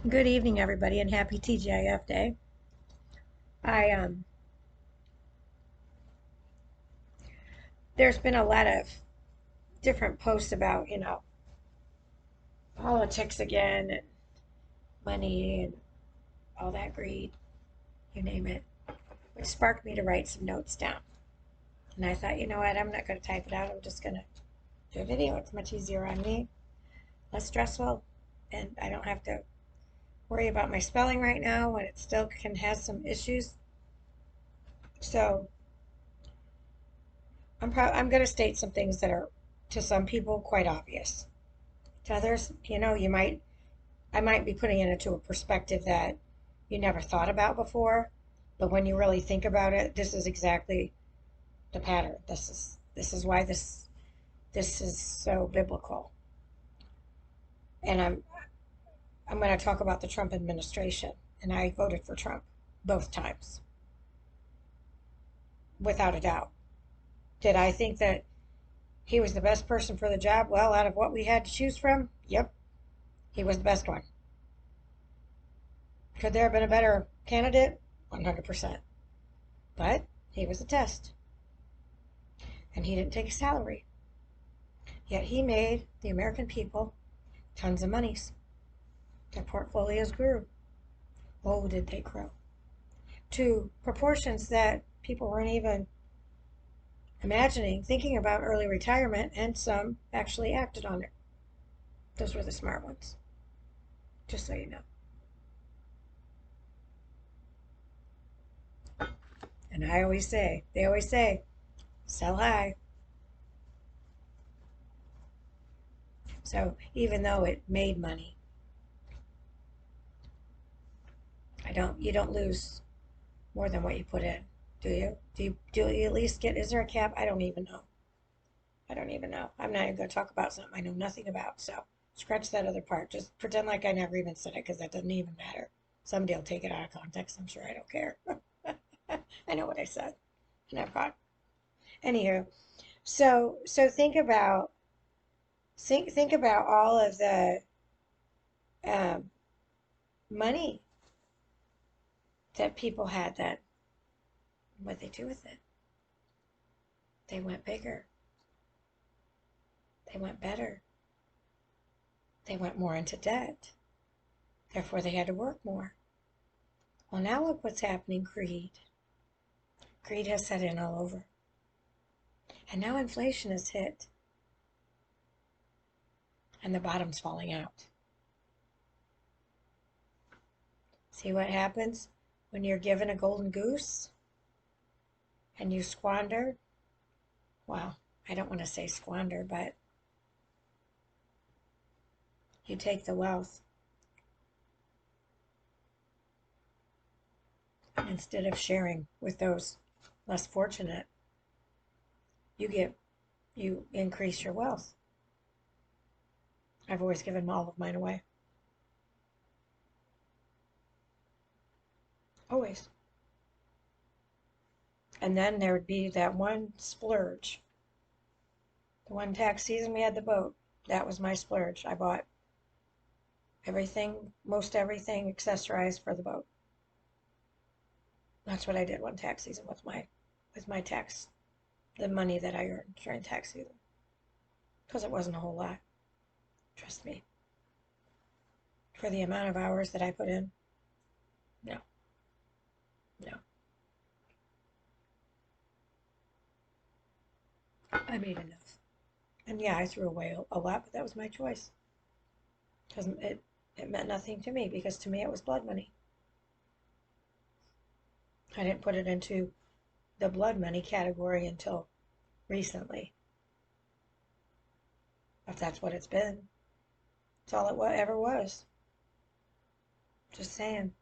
Good evening, everybody, and happy TGIF Day. I There's been a lot of different posts about politics again and money and all that greed, you name it, which sparked me to write some notes down. And I thought, you know what, I'm not going to type it out. I'm just going to do a video. It's much easier on me, less stressful, and I don't have to worry about my spelling right now when it still can have some issues. So I'm going to state some things that are to some people quite obvious. To others, I might be putting it into a perspective that you never thought about before, but when you really think about it, this is exactly the pattern. This is why this is so biblical. And I'm going to talk about the Trump administration, and I voted for Trump both times, without a doubt. Did I think that he was the best person for the job? Well, out of what we had to choose from, yep, he was the best one. Could there have been a better candidate? 100%. But he was a test, and he didn't take a salary. Yet he made the American people tons of monies. Their portfolios grew. Oh, did they grow? To proportions that people weren't even imagining, thinking about early retirement, and some actually acted on it. Those were the smart ones, just so you know. And they always say, sell high. So even though it made money, you don't lose more than what you put in, do you? Do you at least get, is there a cap? I don't even know. I don't even know. I'm not even going to talk about something I know nothing about. So scratch that other part. Just pretend like I never even said it because that doesn't even matter. Somebody will take it out of context. I'm sure I don't care. I know what I said. And I've got. Anywho, so think about all of the um, money that people had. That what they do with it. They went bigger. They went better. They went more into debt. Therefore, they had to work more. Well, now look what's happening. Greed. Greed has set in all over. And now inflation has hit. And the bottom's falling out. See what happens when you're given a golden goose and you squander? Well, I don't want to say squander, but you take the wealth. Instead of sharing with those less fortunate, you increase your wealth. I've always given all of mine away. Always. And then there would be that one splurge. The one tax season we had the boat. That was my splurge. I bought everything, most everything accessorized for the boat. That's what I did one tax season with my tax, the money that I earned during tax season. Because it wasn't a whole lot. Trust me. For the amount of hours that I put in, no, no. I made enough. And yeah, I threw away a lot, but that was my choice. Because it meant nothing to me, because to me it was blood money. I didn't put it into the blood money category until recently. If that's what it's been. It's all it ever was. Just saying.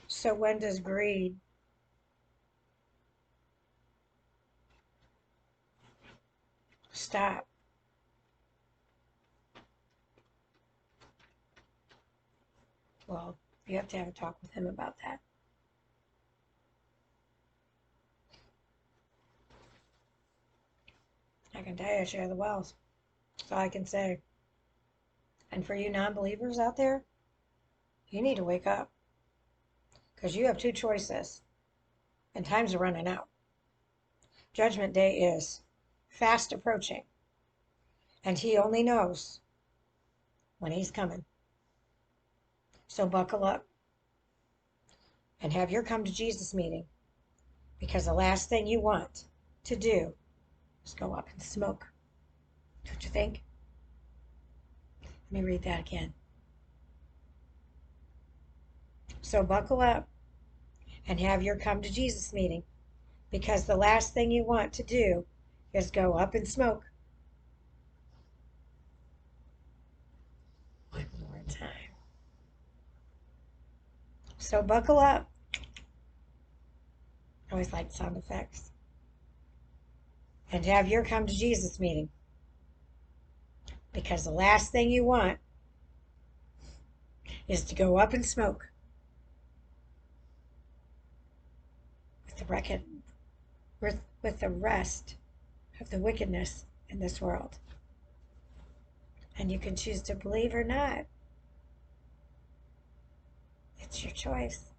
So when does greed stop? Well, you have to have a talk with him about that. I can tell you, share the wealth. That's all I can say. And for you non-believers out there, you need to wake up because you have two choices and times are running out. Judgment Day is fast approaching, and he only knows when he's coming. So buckle up and have your come to Jesus meeting, because the last thing you want to do is go up and smoke. Don't you think? Let me read that again. So buckle up and have your come to Jesus meeting, because the last thing you want to do is go up and smoke. One more time. So buckle up. I always like sound effects. And have your come to Jesus meeting, because the last thing you want is to go up and smoke with the rest of the wickedness in this world. And you can choose to believe or not. It's your choice.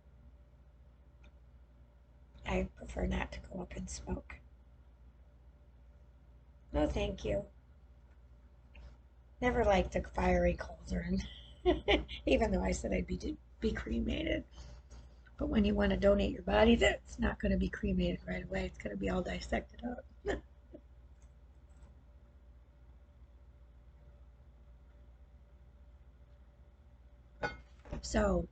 I prefer not to go up and smoke. No, thank you. Never liked the fiery cauldron, even though I said I'd be cremated. But when you want to donate your body, that's not going to be cremated right away. It's going to be all dissected up. So,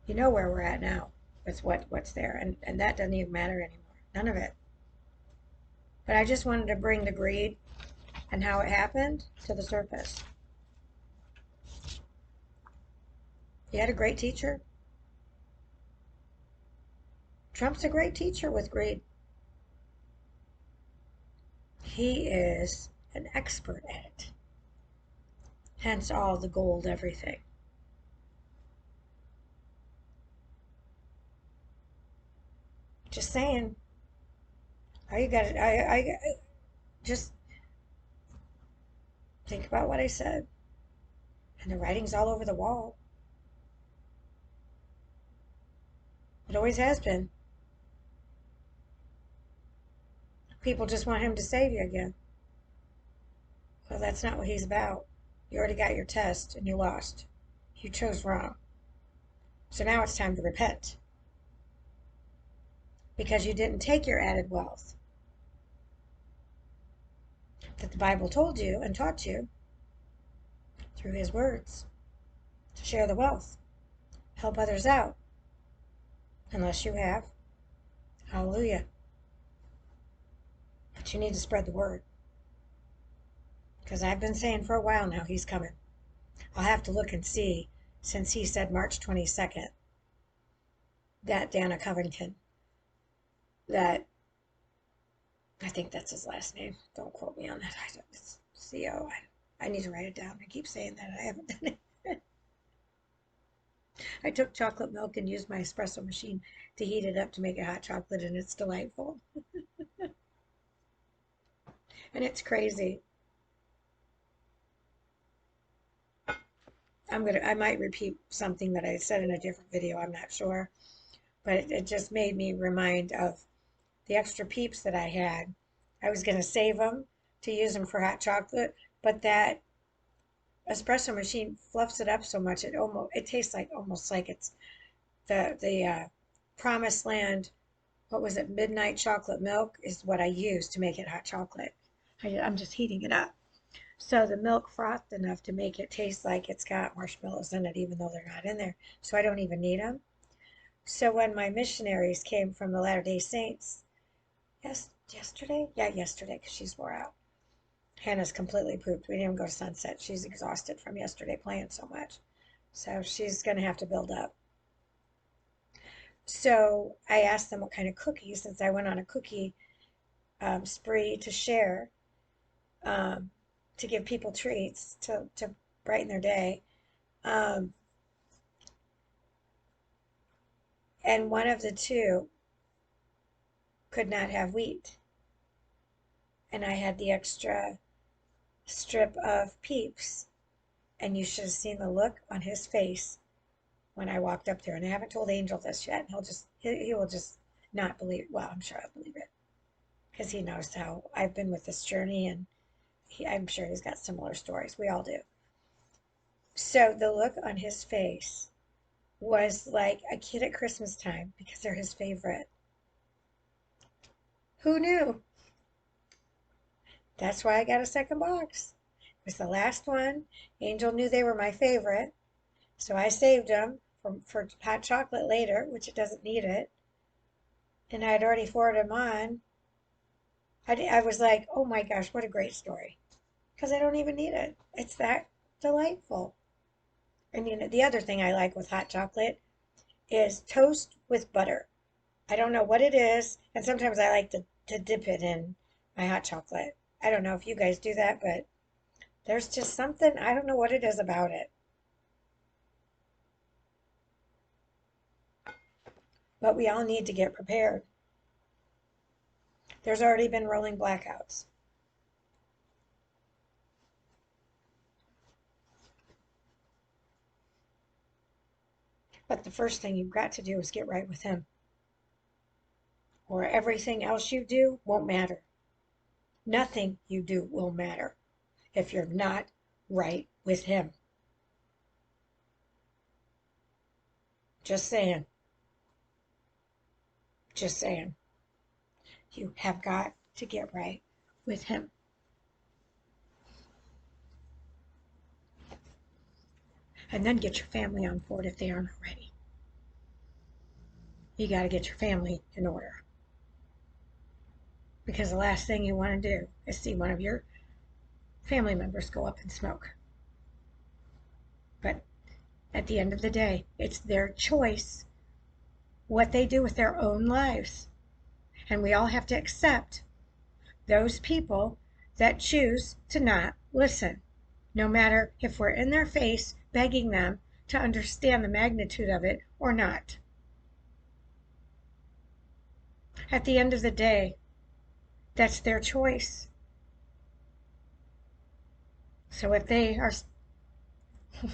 you know where we're at now with what's there, and that doesn't even matter anymore. None of it. But I just wanted to bring the greed and how it happened to the surface. You had a great teacher. Trump's a great teacher with greed. He is an expert at it. Hence all the gold, everything. Just saying. All you got to, I just think about what I said. And the writing's all over the wall. It always has been. People just want him to save you again. Well, that's not what he's about. You already got your test and you lost. You chose wrong. So now it's time to repent. Because you didn't take your added wealth that the Bible told you and taught you through his words to share the wealth, help others out, unless you have. Hallelujah. But you need to spread the word, because I've been saying for a while now he's coming. I'll have to look and see, since he said March 22nd, that Dana Covington, that I think that's his last name. Don't quote me on that. It's C-O. I need to write it down. I keep saying that. I haven't done it. I took chocolate milk and used my espresso machine to heat it up to make it hot chocolate, and it's delightful. And it's crazy. I might repeat something that I said in a different video. I'm not sure. But it just made me remind of the extra peeps that I had. I was going to save them to use them for hot chocolate, but that espresso machine fluffs it up so much it tastes like almost like it's the Promised Land. What was it? Midnight chocolate milk is what I use to make it hot chocolate. I'm just heating it up. So the milk frothed enough to make it taste like it's got marshmallows in it, even though they're not in there. So I don't even need them. So when my missionaries came from the Latter-day Saints, yesterday? Yeah, yesterday, because she's wore out. Hannah's completely pooped. We didn't even go to Sunset. She's exhausted from yesterday playing so much. So she's going to have to build up. So I asked them what kind of cookies, since I went on a cookie spree to share, to give people treats to brighten their day. and one of the two could not have wheat. And I had the extra strip of Peeps, and you should have seen the look on his face when I walked up there. And I haven't told Angel this yet. He will just not believe. Well, I'm sure I'll believe it because he knows how I've been with this journey, and I'm sure he's got similar stories. We all do. So the look on his face was like a kid at Christmas time because they're his favorite. Who knew? That's why I got a second box. It was the last one. Angel knew they were my favorite, so I saved them for hot chocolate later, which it doesn't need it. And I had already forwarded them on. I was like, oh my gosh, what a great story. Because I don't even need it. It's that delightful. And you know, the other thing I like with hot chocolate is toast with butter. I don't know what it is, and sometimes I like to dip it in my hot chocolate. I don't know if you guys do that, but there's just something, I don't know what it is about it. But we all need to get prepared. There's already been rolling blackouts. But the first thing you've got to do is get right with him, or everything else you do won't matter. Nothing you do will matter if you're not right with him. Just saying. Just saying. You have got to get right with him. And then get your family on board if they aren't already. You got to get your family in order. Because the last thing you want to do is see one of your family members go up in smoke. But at the end of the day, it's their choice what they do with their own lives. And we all have to accept those people that choose to not listen, no matter if we're in their face begging them to understand the magnitude of it or not. At the end of the day, that's their choice. So if they are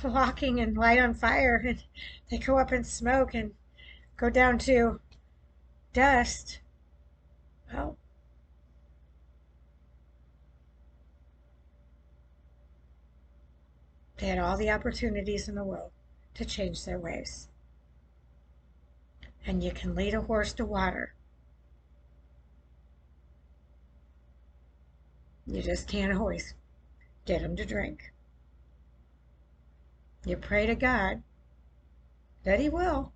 walking and light on fire and they go up in smoke and go down to dust, well, they had all the opportunities in the world to change their ways. And you can lead a horse to water. You just can't always get him to drink. You pray to God that he will,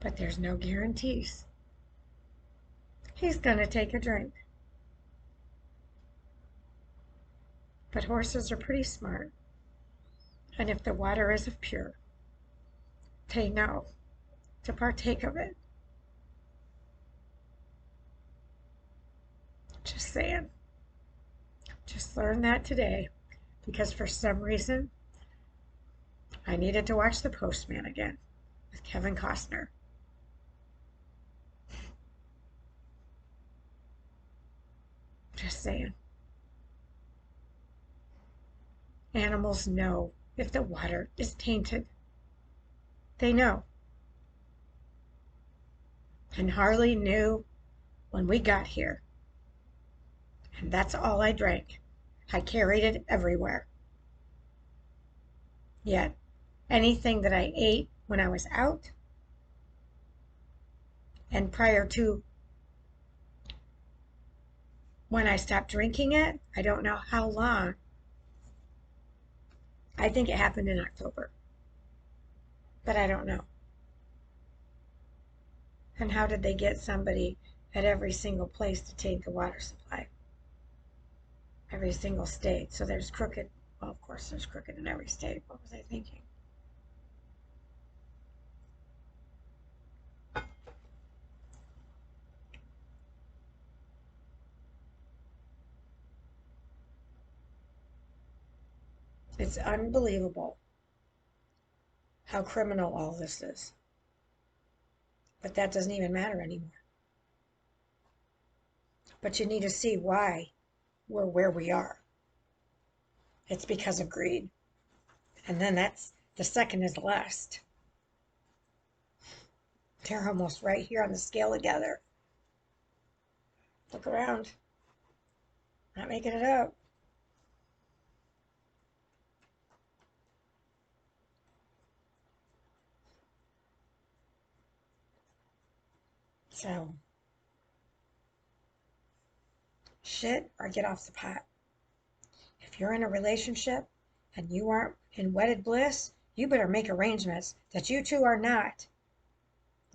but there's no guarantees he's going to take a drink. But horses are pretty smart, and if the water isn't pure, they know to partake of it. Just saying. Just learned that today because for some reason I needed to watch The Postman again with Kevin Costner. Just saying. Animals know if the water is tainted. They know. And Harley knew when we got here. And that's all I drank. I carried it everywhere. Yet, anything that I ate when I was out and prior to when I stopped drinking it, I don't know how long. I think it happened in October, but I don't know. And how did they get somebody at every single place to take the water supply? Every single state. So there's crooked. Well, of course, there's crooked in every state. What was I thinking? It's unbelievable how criminal all this is. But that doesn't even matter anymore. But you need to see why we're where we are. It's because of greed. And then that's the second is lust. They're almost right here on the scale together. Look around. Not making it up. So, shit or get off the pot. If you're in a relationship and you aren't in wedded bliss, you better make arrangements that you two are not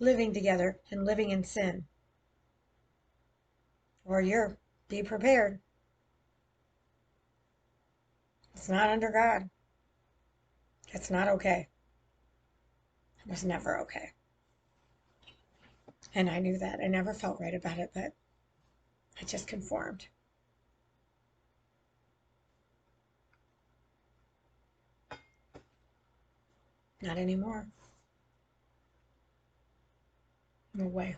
living together and living in sin. Or you're, be prepared. It's not under God. It's not okay. It was never okay. And I knew that. I never felt right about it, but I just conformed. Not anymore. No way.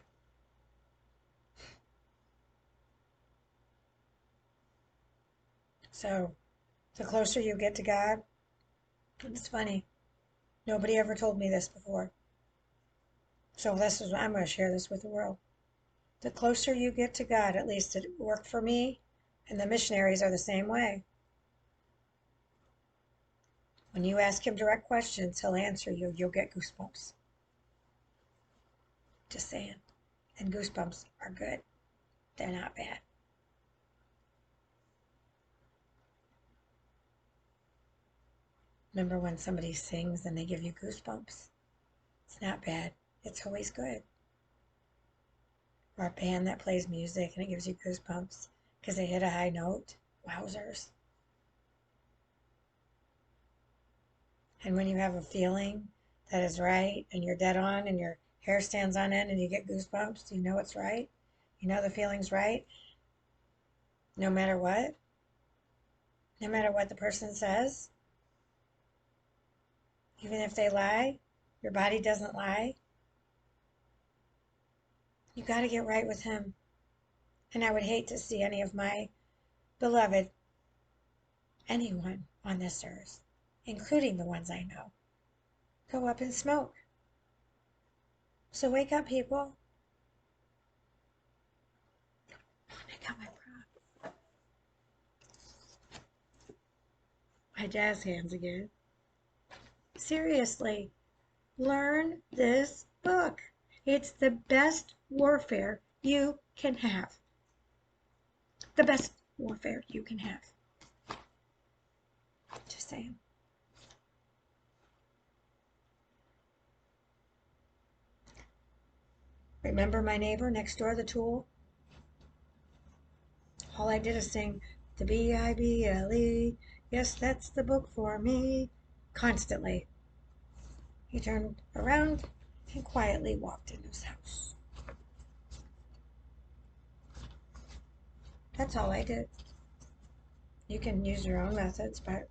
So, the closer you get to God, it's funny. Nobody ever told me this before. So I'm going to share this with the world. The closer you get to God, at least it worked for me, and the missionaries are the same way. When you ask him direct questions, he'll answer you. You'll get goosebumps. Just saying. And goosebumps are good. They're not bad. Remember when somebody sings and they give you goosebumps? It's not bad. It's always good. Or a band that plays music and it gives you goosebumps because they hit a high note. Wowzers. And when you have a feeling that is right and you're dead on and your hair stands on end and you get goosebumps, you know it's right. You know the feeling's right. No matter what. No matter what the person says. Even if they lie, your body doesn't lie. You got to get right with him. And I would hate to see any of my beloved, anyone on this earth, including the ones I know, go up in smoke. So wake up, people. I got my prop. My jazz hands again. Seriously, learn this book. It's the best warfare you can have. The best warfare you can have. Just saying. Remember my neighbor next door, the Tool? All I did is sing the Bible. Yes, that's the book for me. Constantly. He turned around and quietly walked into his house. That's all I did. You can use your own methods, but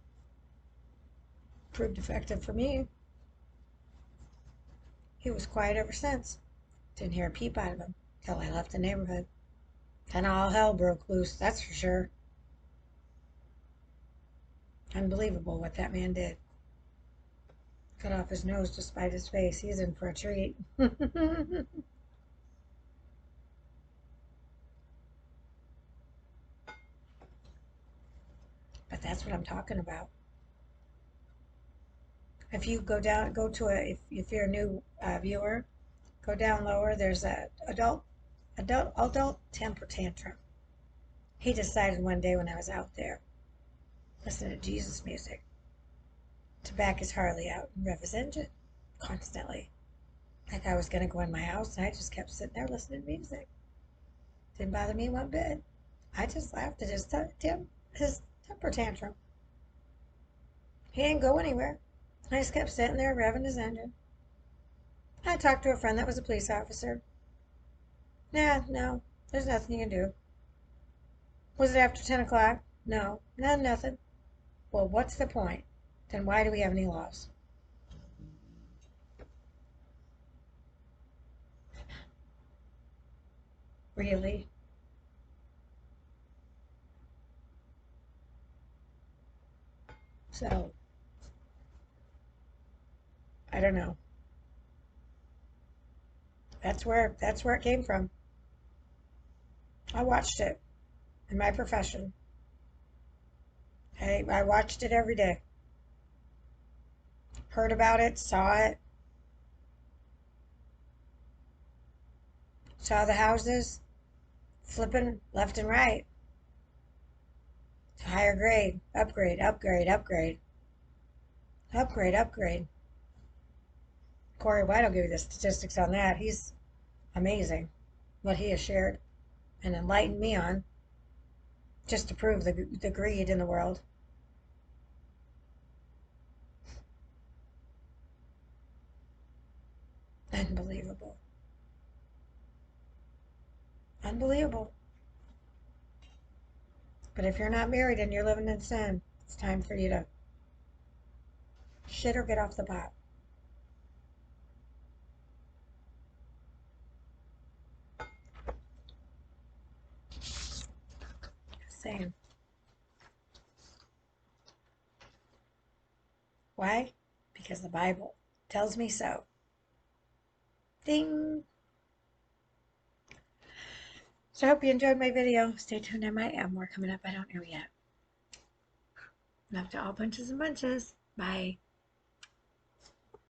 proved effective for me. He was quiet ever since. Didn't hear a peep out of him till I left the neighborhood. Then all hell broke loose, that's for sure. Unbelievable what that man did. Cut off his nose to spite his face. He's in for a treat. But that's what I'm talking about. If you go down, if you're a new viewer, go down lower. There's a adult temper tantrum. He decided one day when I was out there, listening to Jesus music, to back his Harley out and rev his engine constantly. Like I was going to go in my house, and I just kept sitting there listening to music. Didn't bother me one bit. I just laughed at his temper tantrum. He didn't go anywhere. I just kept sitting there revving his engine. I talked to a friend that was a police officer. Nah, no, there's nothing you can do. Was it after 10 o'clock? No, nothing. Well, what's the point? Then why do we have any laws? Really. So, I don't know. That's where it came from. I watched it in my profession. I watched it every day. Heard about it, saw the houses flipping left and right. Higher grade, upgrade, upgrade, upgrade, upgrade, upgrade. Corey White will give you the statistics on that. He's amazing what he has shared and enlightened me on just to prove the greed in the world. Unbelievable. Unbelievable. But if you're not married and you're living in sin, it's time for you to shit or get off the pot. Same. Why? Because the Bible tells me so. Ding! So I hope you enjoyed my video. Stay tuned, I might have more coming up. I don't know yet. Love to all bunches and bunches. Bye.